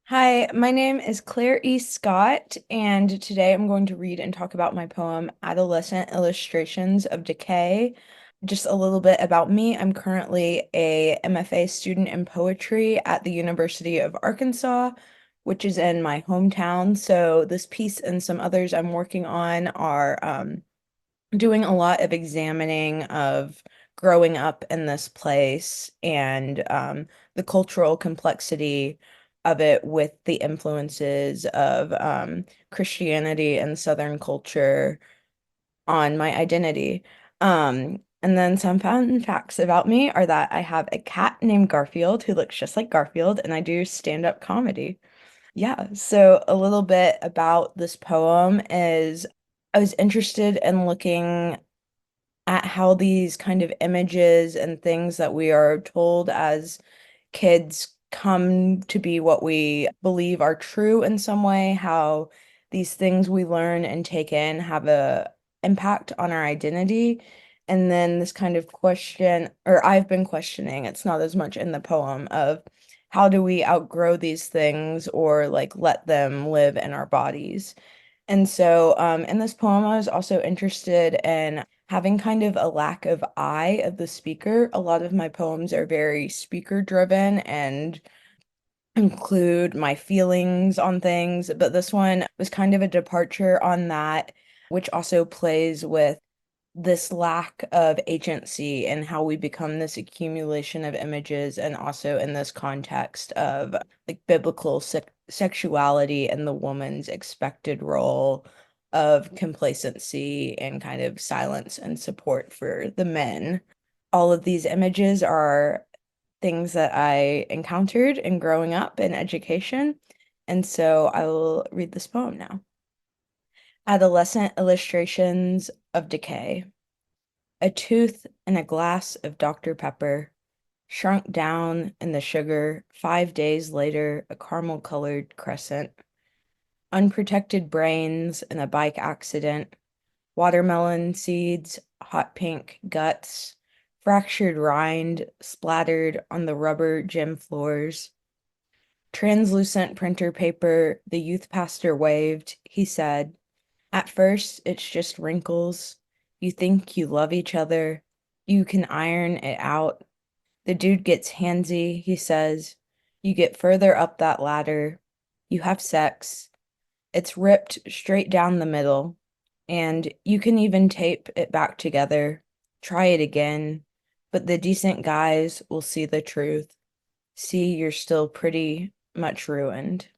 Hi, my name is Claire E. Scott, and today I'm going to read and talk about my poem, Adolescent Illustrations of Decay. Just a little bit about me. I'm currently a MFA student in poetry at the University of Arkansas, which is in my hometown. So this piece and some others I'm working on are doing a lot of examining of growing up in this place and the cultural complexity of it with the influences of Christianity and Southern culture on my identity. And then some fun facts about me are that I have a cat named Garfield who looks just like Garfield, and I do stand-up comedy. Yeah, so a little bit about this poem is I was interested in looking at how these kind of images and things that we are told as kids come to be what we believe are true in some way, how these things we learn and take in have a impact on our identity. And then this kind of question, or I've been questioning, it's not as much in the poem, of how do we outgrow these things or like let them live in our bodies. And so, in this poem, I was also interested in having kind of a lack of I of the speaker. A lot of my poems are very speaker driven and include my feelings on things, but this one was kind of a departure on that, which also plays with this lack of agency and how we become this accumulation of images, and also in this context of like biblical sexuality and the woman's expected role of complacency and kind of silence and support for the men. All of these images are things that I encountered in growing up in education, and so I will read this poem now. Adolescent Illustrations of Decay. A tooth in a glass of Dr. Pepper, shrunk down in the sugar, 5 days later, a caramel-colored crescent. Unprotected brains in a bike accident, watermelon seeds, hot pink guts, fractured rind splattered on the rubber gym floors. Translucent printer paper, the youth pastor waved. He said, at first, it's just wrinkles. You think you love each other. You can iron it out. The dude gets handsy, he says. You get further up that ladder. You have sex. It's ripped straight down the middle. And you can even tape it back together. Try it again. But the decent guys will see the truth. See, you're still pretty much ruined.